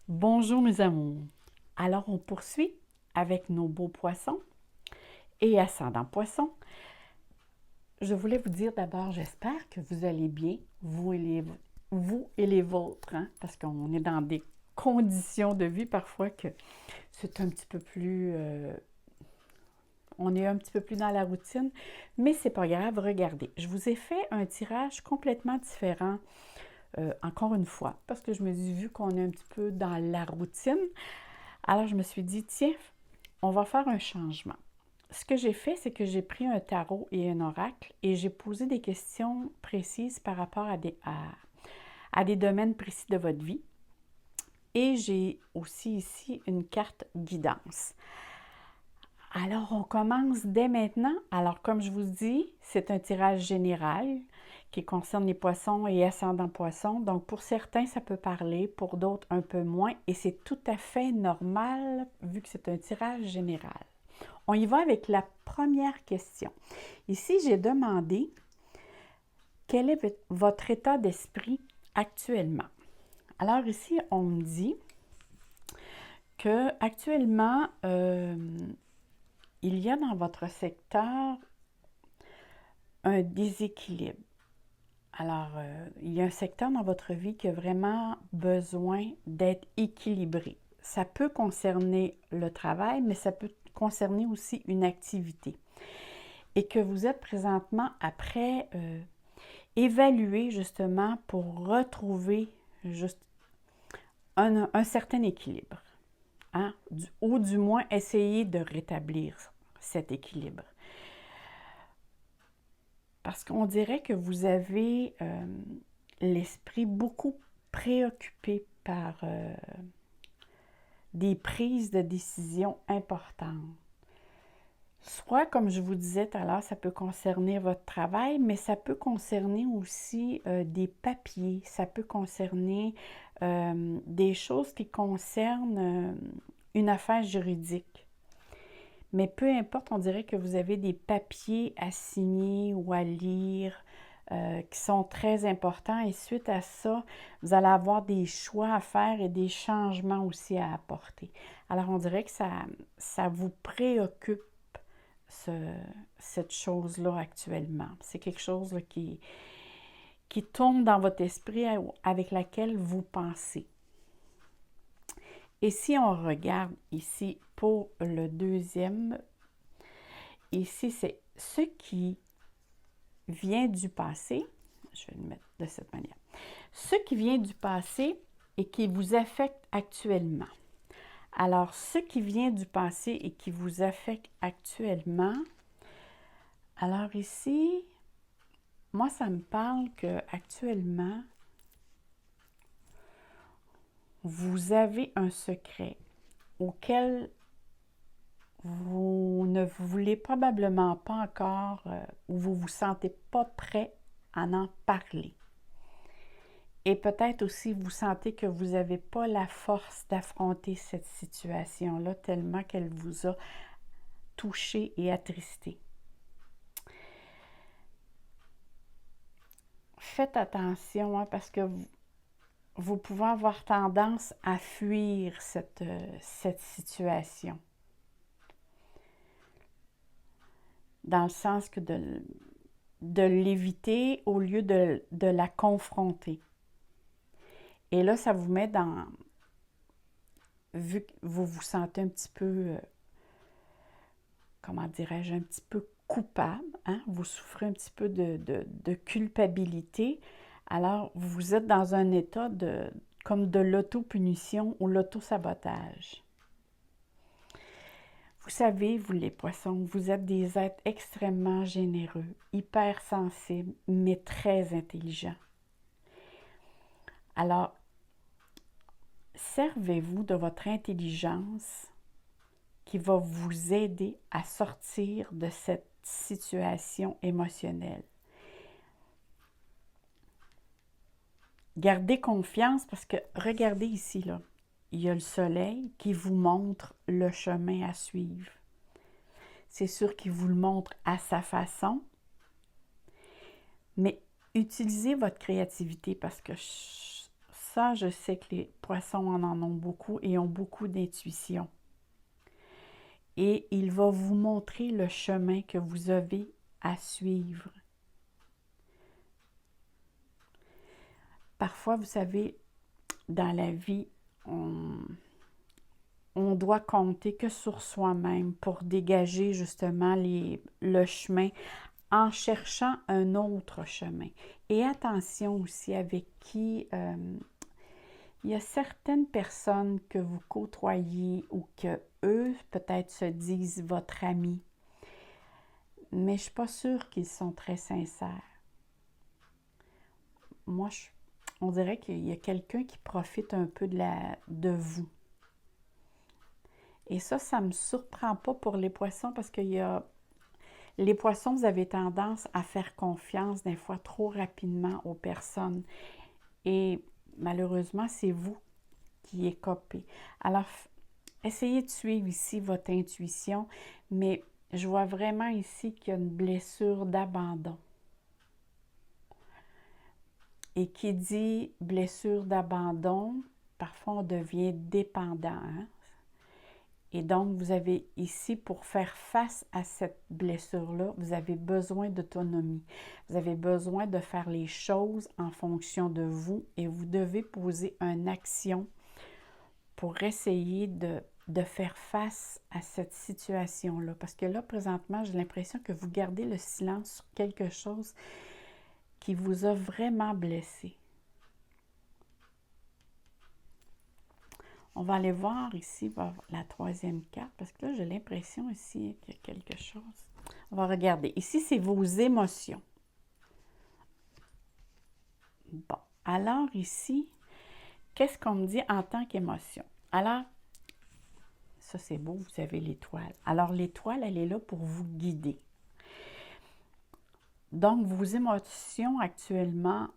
Bonjour mes amours. Alors on poursuit avec nos beaux poissons et ascendant poisson. Je voulais vous dire d'abord, j'espère que vous allez bien, vous et les vôtres, hein, parce qu'on est dans des conditions de vie parfois que c'est un petit peu plus... on est un petit peu plus dans la routine, mais c'est pas grave, regardez. Je vous ai fait un tirage complètement différent, encore une fois, parce que je me suis vu qu'on est un petit peu dans la routine. Alors, je me suis dit, tiens, on va faire un changement. Ce que j'ai fait, c'est que j'ai pris un tarot et un oracle et j'ai posé des questions précises par rapport à des domaines précis de votre vie. Et j'ai aussi ici une carte guidance. Alors, on commence dès maintenant. Alors, comme je vous dis, c'est un tirage général qui concerne les poissons et ascendants poissons. Donc, pour certains, ça peut parler, pour d'autres, un peu moins. Et c'est tout à fait normal vu que c'est un tirage général. On y va avec la première question. Ici, j'ai demandé quel est votre état d'esprit actuellement. Alors ici, on me dit que actuellement, il y a dans votre secteur un déséquilibre. Alors, il y a un secteur dans votre vie qui a vraiment besoin d'être équilibré. Ça peut concerner le travail, mais ça peut concerner aussi une activité. Et que vous êtes présentement après évaluer justement pour retrouver juste un certain équilibre. Hein? Ou du moins essayer de rétablir cet équilibre. Parce qu'on dirait que vous avez l'esprit beaucoup préoccupé par des prises de décision importantes. Soit, comme je vous disais tout à l'heure, ça peut concerner votre travail, mais ça peut concerner aussi des papiers, ça peut concerner des choses qui concernent une affaire juridique. Mais peu importe, on dirait que vous avez des papiers à signer ou à lire qui sont très importants et suite à ça, vous allez avoir des choix à faire et des changements aussi à apporter. Alors, on dirait que ça vous préoccupe cette chose-là actuellement. C'est quelque chose là, qui tombe dans votre esprit avec laquelle vous pensez. Et si on regarde ici pour le deuxième, ici c'est ce qui vient du passé. Je vais le mettre de cette manière. Ce qui vient du passé et qui vous affecte actuellement. Alors, ce qui vient du passé et qui vous affecte actuellement, alors ici, moi, ça me parle qu'actuellement, vous avez un secret auquel vous ne voulez probablement pas encore ou vous ne vous sentez pas prêt à en parler. Et peut-être aussi vous sentez que vous n'avez pas la force d'affronter cette situation-là tellement qu'elle vous a touché et attristé. Faites attention hein, parce que vous pouvez avoir tendance à fuir cette situation. Dans le sens que de l'éviter au lieu de la confronter. Et là, ça vous met dans... Vu que vous vous sentez un petit peu, comment dirais-je, un petit peu coupable, hein? Vous souffrez un petit peu de culpabilité, alors vous êtes dans un état comme de l'autopunition ou l'autosabotage. Vous savez, vous les poissons, vous êtes des êtres extrêmement généreux, hypersensibles, mais très intelligents. Alors, servez-vous de votre intelligence qui va vous aider à sortir de cette situation émotionnelle. Gardez confiance parce que, regardez ici, là, il y a le soleil qui vous montre le chemin à suivre. C'est sûr qu'il vous le montre à sa façon, mais utilisez votre créativité parce que ça, je sais que les poissons en ont beaucoup et ont beaucoup d'intuition. Et il va vous montrer le chemin que vous avez à suivre. Parfois, vous savez, dans la vie, on doit compter que sur soi-même pour dégager justement le chemin en cherchant un autre chemin. Et attention aussi avec qui il y a certaines personnes que vous côtoyez ou que eux peut-être se disent votre ami, mais je ne suis pas sûre qu'ils sont très sincères. Moi, on dirait qu'il y a quelqu'un qui profite un peu de vous. Et ça ne me surprend pas pour les poissons parce que les poissons, vous avez tendance à faire confiance des fois trop rapidement aux personnes. Et malheureusement, c'est vous qui écopez. Alors, essayez de suivre ici votre intuition, mais je vois vraiment ici qu'il y a une blessure d'abandon. Et qui dit blessure d'abandon, parfois on devient dépendant. Hein? Et donc, vous avez ici, pour faire face à cette blessure-là, vous avez besoin d'autonomie. Vous avez besoin de faire les choses en fonction de vous et vous devez poser une action pour essayer de faire face à cette situation-là. Parce que là, présentement, j'ai l'impression que vous gardez le silence sur quelque chose qui vous a vraiment blessé. On va aller voir ici la troisième carte, parce que là, j'ai l'impression ici qu'il y a quelque chose. On va regarder. Ici, c'est vos émotions. Bon, alors ici, qu'est-ce qu'on me dit en tant qu'émotion? Alors, ça c'est beau, vous avez l'étoile. Alors, l'étoile, elle est là pour vous guider. Donc, vos émotions actuellement,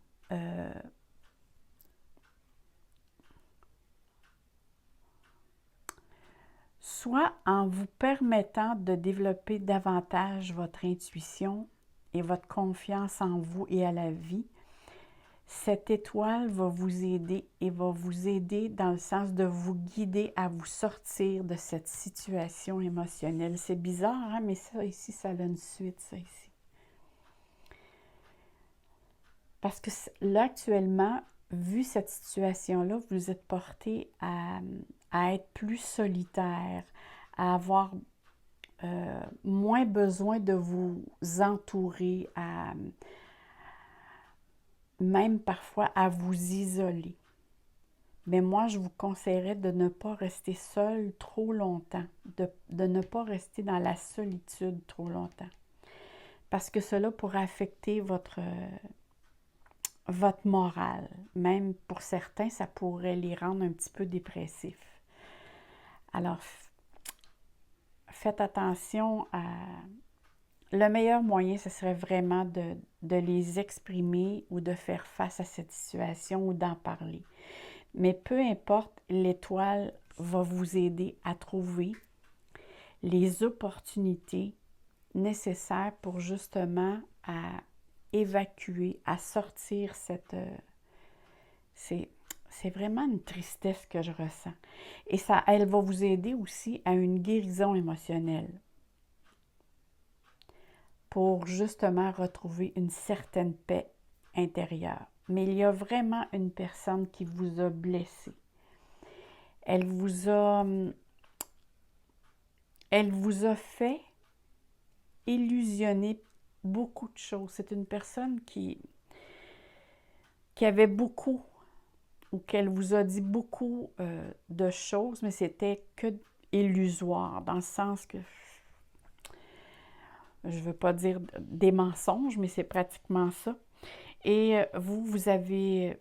soit en vous permettant de développer davantage votre intuition et votre confiance en vous et à la vie, cette étoile va vous aider et va vous aider dans le sens de vous guider à vous sortir de cette situation émotionnelle. C'est bizarre, hein? Mais ça ici, ça a une suite, ça ici. Parce que là, actuellement, vu cette situation-là, vous êtes porté à être plus solitaire, à avoir moins besoin de vous entourer, même parfois à vous isoler. Mais moi, je vous conseillerais de ne pas rester seul trop longtemps, de ne pas rester dans la solitude trop longtemps. Parce que cela pourrait affecter votre morale. Même pour certains, ça pourrait les rendre un petit peu dépressifs. Alors, faites attention à... Le meilleur moyen, ce serait vraiment de les exprimer ou de faire face à cette situation ou d'en parler. Mais peu importe, l'étoile va vous aider à trouver les opportunités nécessaires pour justement à évacuer, à sortir cette... c'est vraiment une tristesse que je ressens. Et ça, elle va vous aider aussi à une guérison émotionnelle pour justement retrouver une certaine paix intérieure. Mais il y a vraiment une personne qui vous a blessé. Elle vous a fait illusionner beaucoup de choses. C'est une personne qui avait beaucoup, ou qu'elle vous a dit beaucoup de choses, mais c'était que illusoire, dans le sens que, je ne veux pas dire des mensonges, mais c'est pratiquement ça. Et vous avez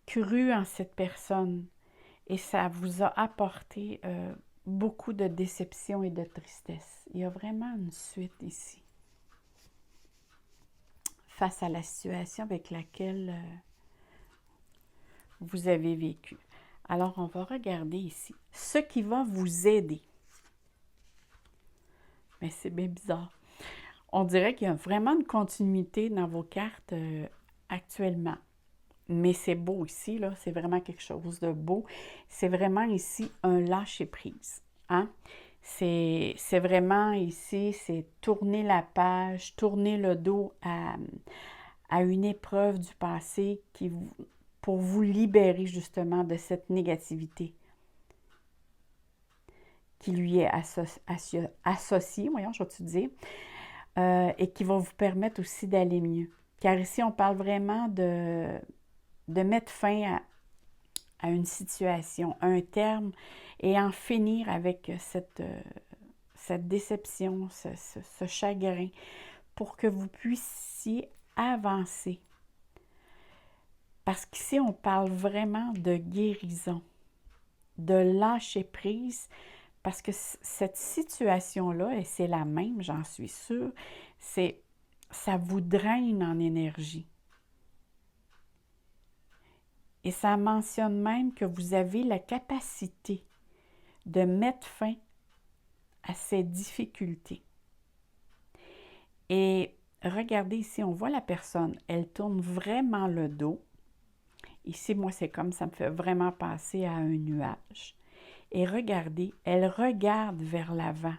cru en cette personne et ça vous a apporté beaucoup de déception et de tristesse. Il y a vraiment une suite ici face à la situation avec laquelle vous avez vécu. Alors, on va regarder ici ce qui va vous aider. Mais c'est bien bizarre. On dirait qu'il y a vraiment une continuité dans vos cartes actuellement. mais c'est beau ici, là, c'est vraiment quelque chose de beau. C'est vraiment ici un lâcher-prise, hein? C'est vraiment ici, c'est tourner la page, tourner le dos à une épreuve du passé pour vous libérer justement de cette négativité qui lui est associée, voyons, je vais te dire, et qui va vous permettre aussi d'aller mieux. Car ici, on parle vraiment de mettre fin à une situation, à un terme, et en finir avec cette déception, ce chagrin, pour que vous puissiez avancer. Parce qu'ici, on parle vraiment de guérison, de lâcher prise, parce que cette situation-là, et c'est la même, j'en suis sûre, ça vous draine en énergie. Et ça mentionne même que vous avez la capacité de mettre fin à ces difficultés. Et regardez ici, on voit la personne, elle tourne vraiment le dos. Ici, moi, c'est comme ça me fait vraiment penser à un nuage. Et regardez, elle regarde vers l'avant.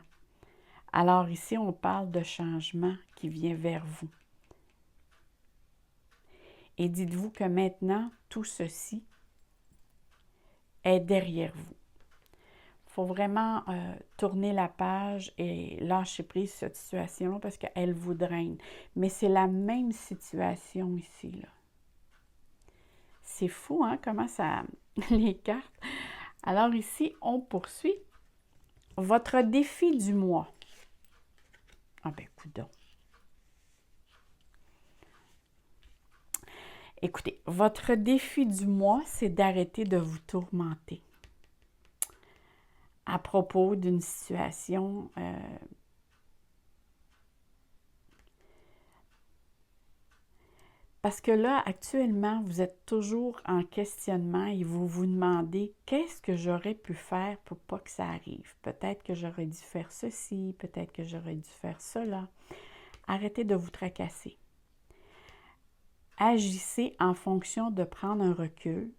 Alors ici, on parle de changement qui vient vers vous. Et dites-vous que maintenant, tout ceci est derrière vous. Il faut vraiment tourner la page et lâcher prise cette situation parce qu'elle vous draine. Mais c'est la même situation ici, là. C'est fou, hein, comment ça... les cartes. Alors ici, on poursuit. Votre défi du mois. Ah ben, coudonc. Écoutez, votre défi du mois, c'est d'arrêter de vous tourmenter à propos d'une situation parce que là, actuellement, vous êtes toujours en questionnement et vous vous demandez qu'est-ce que j'aurais pu faire pour pas que ça arrive. Peut-être que j'aurais dû faire ceci, peut-être que j'aurais dû faire cela. Arrêtez de vous tracasser. Agissez en fonction de prendre un recul,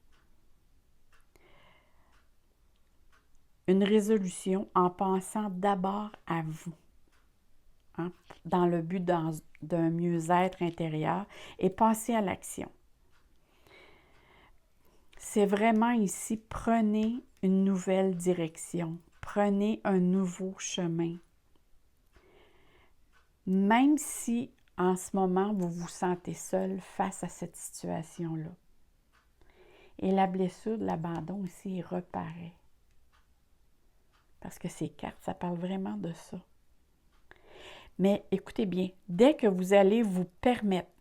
une résolution en pensant d'abord à vous, hein, dans le but d'un mieux-être intérieur et pensez à l'action. C'est vraiment ici, prenez une nouvelle direction, prenez un nouveau chemin. Même si en ce moment, vous vous sentez seul face à cette situation-là. Et la blessure de l'abandon ici reparaît. Parce que ces cartes, ça parle vraiment de ça. Mais écoutez bien, dès que vous allez vous permettre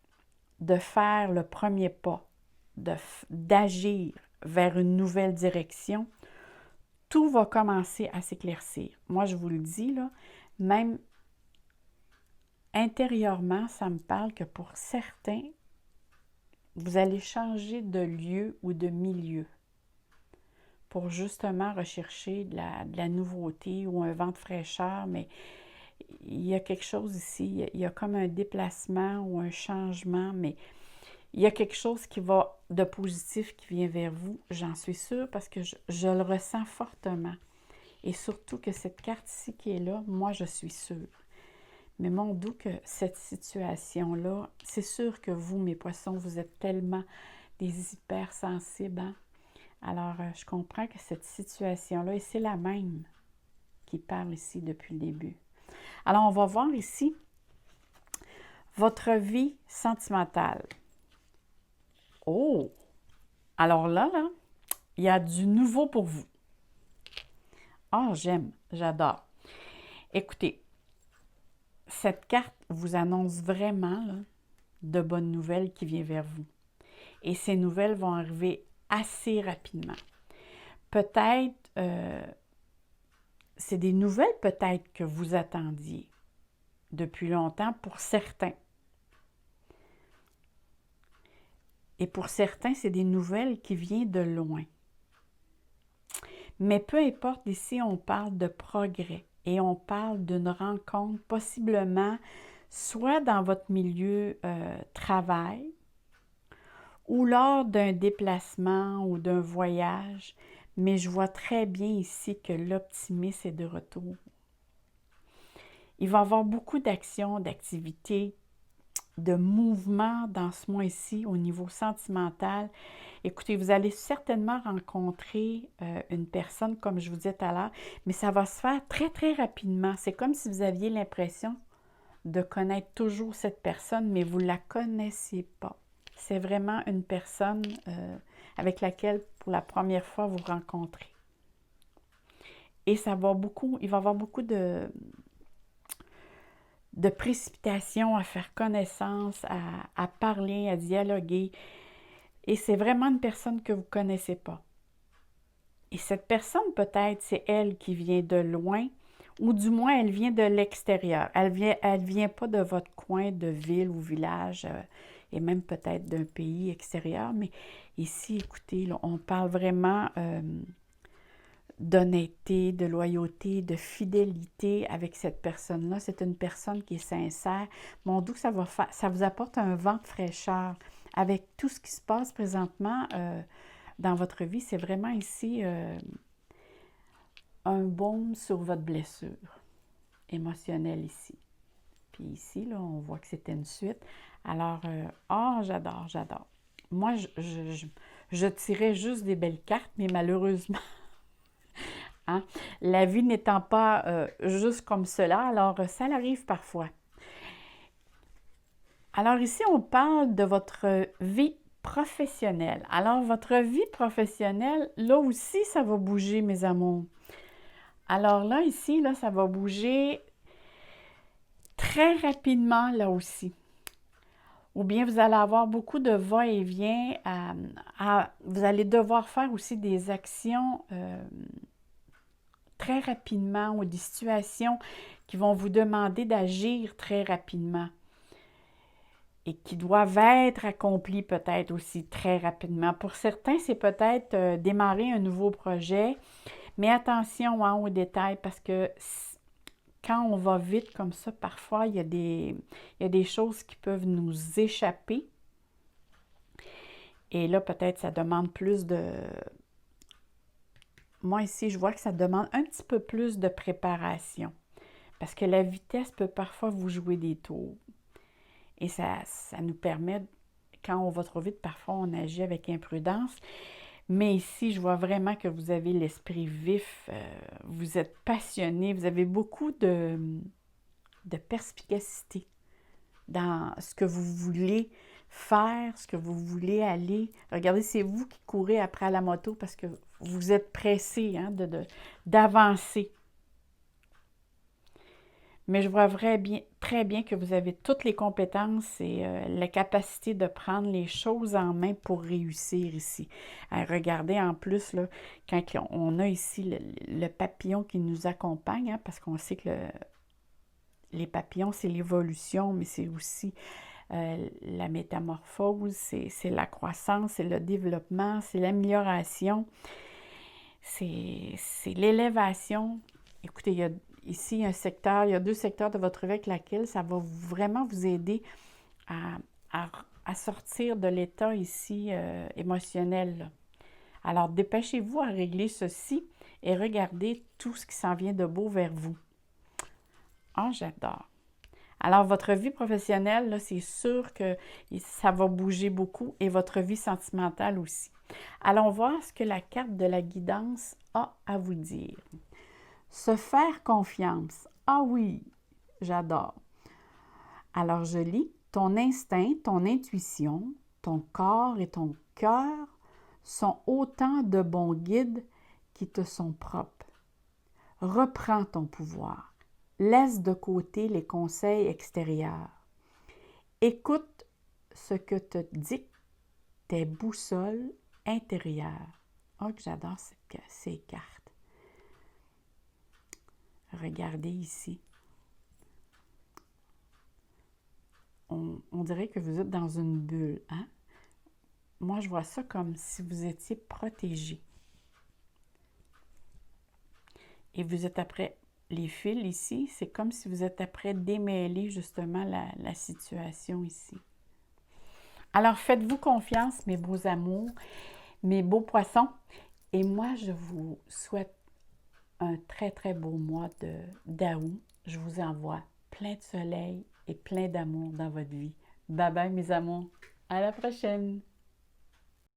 de faire le premier pas, d'agir vers une nouvelle direction, tout va commencer à s'éclaircir. Moi, je vous le dis, là, même intérieurement, ça me parle que pour certains, vous allez changer de lieu ou de milieu pour justement rechercher de la nouveauté ou un vent de fraîcheur, mais il y a quelque chose ici, il y a comme un déplacement ou un changement, mais il y a quelque chose de positif qui vient vers vous, j'en suis sûre, parce que je le ressens fortement. Et surtout que cette carte-ci qui est là, moi, je suis sûre. Mais mon doux que cette situation-là, c'est sûr que vous, mes poissons, vous êtes tellement des hypersensibles, hein? Alors, je comprends que cette situation-là, et c'est la même qui parle ici depuis le début. Alors, on va voir ici votre vie sentimentale. Oh! Alors là, il y a du nouveau pour vous. Ah, j'aime, j'adore. Écoutez, cette carte vous annonce vraiment là, de bonnes nouvelles qui viennent vers vous. Et ces nouvelles vont arriver assez rapidement. Peut-être, c'est des nouvelles peut-être que vous attendiez depuis longtemps pour certains. Et pour certains, c'est des nouvelles qui viennent de loin. Mais peu importe, ici, on parle de progrès et on parle d'une rencontre possiblement soit dans votre milieu travail ou lors d'un déplacement ou d'un voyage, mais je vois très bien ici que l'optimisme est de retour. Il va y avoir beaucoup d'actions, d'activités, de mouvements dans ce mois-ci au niveau sentimental. Écoutez, vous allez certainement rencontrer une personne, comme je vous disais tout à l'heure, mais ça va se faire très, très rapidement. C'est comme si vous aviez l'impression de connaître toujours cette personne, mais vous ne la connaissez pas. C'est vraiment une personne avec laquelle, pour la première fois, vous rencontrez. Et il va y avoir beaucoup de précipitation à faire connaissance, à parler, à dialoguer. Et c'est vraiment une personne que vous ne connaissez pas. Et cette personne, peut-être, c'est elle qui vient de loin, ou du moins, elle vient de l'extérieur. Elle vient pas de votre coin de ville ou village, et même peut-être d'un pays extérieur. Mais ici, écoutez, là, on parle vraiment d'honnêteté, de loyauté, de fidélité avec cette personne-là. C'est une personne qui est sincère. Mon doux, ça vous apporte un vent de fraîcheur. Avec tout ce qui se passe présentement dans votre vie, c'est vraiment ici un baume sur votre blessure émotionnelle ici. Puis ici, là, on voit que c'était une suite. Alors, j'adore, j'adore. Moi, je tirais juste des belles cartes, mais malheureusement, hein, la vie n'étant pas juste comme cela, alors ça arrive parfois. Alors ici, on parle de votre vie professionnelle. Alors, votre vie professionnelle, là aussi, ça va bouger, mes amours. Alors là, ici, là, ça va bouger très rapidement, là aussi. Ou bien vous allez avoir beaucoup de va-et-vient. Vous allez devoir faire aussi des actions très rapidement ou des situations qui vont vous demander d'agir très rapidement et qui doivent être accomplies peut-être aussi très rapidement. Pour certains, c'est peut-être démarrer un nouveau projet, mais attention hein, aux détails parce que quand on va vite comme ça, parfois, il y a des choses qui peuvent nous échapper. Et là, peut-être, ça demande plus de... Moi, ici, je vois que ça demande un petit peu plus de préparation. Parce que la vitesse peut parfois vous jouer des tours. Et ça nous permet, quand on va trop vite, parfois, on agit avec imprudence. Mais ici, je vois vraiment que vous avez l'esprit vif, vous êtes passionné, vous avez beaucoup de perspicacité dans ce que vous voulez faire, ce que vous voulez aller. Regardez, c'est vous qui courez après la moto parce que vous êtes pressé hein, d'avancer. Mais je vois très bien que vous avez toutes les compétences et la capacité de prendre les choses en main pour réussir ici. Regardez en plus, là, quand on a ici le papillon qui nous accompagne, hein, parce qu'on sait que les papillons, c'est l'évolution, mais c'est aussi la métamorphose, c'est la croissance, c'est le développement, c'est l'amélioration, c'est l'élévation. Écoutez, il y a ici un secteur, il y a 2 secteurs de votre vie avec laquelle ça va vraiment vous aider à sortir de l'état ici émotionnel. Là. Alors, dépêchez-vous à régler ceci et regardez tout ce qui s'en vient de beau vers vous. Ah, j'adore. Alors, votre vie professionnelle, là, c'est sûr que ça va bouger beaucoup et votre vie sentimentale aussi. Allons voir ce que la carte de la guidance a à vous dire. Se faire confiance. Ah oui, j'adore. Alors, je lis, ton instinct, ton intuition, ton corps et ton cœur sont autant de bons guides qui te sont propres. Reprends ton pouvoir. Laisse de côté les conseils extérieurs. Écoute ce que te dictent tes boussoles intérieures. Oh, que j'adore ces cartes. Regardez ici. On dirait que vous êtes dans une bulle, hein? Moi, je vois ça comme si vous étiez protégé. Et vous êtes après les fils ici, c'est comme si vous êtes après démêler justement la situation ici. Alors, faites-vous confiance, mes beaux amours, mes beaux poissons. Et moi, je vous souhaite un très, très beau mois d'août. Je vous envoie plein de soleil et plein d'amour dans votre vie. Bye bye, mes amours. À la prochaine!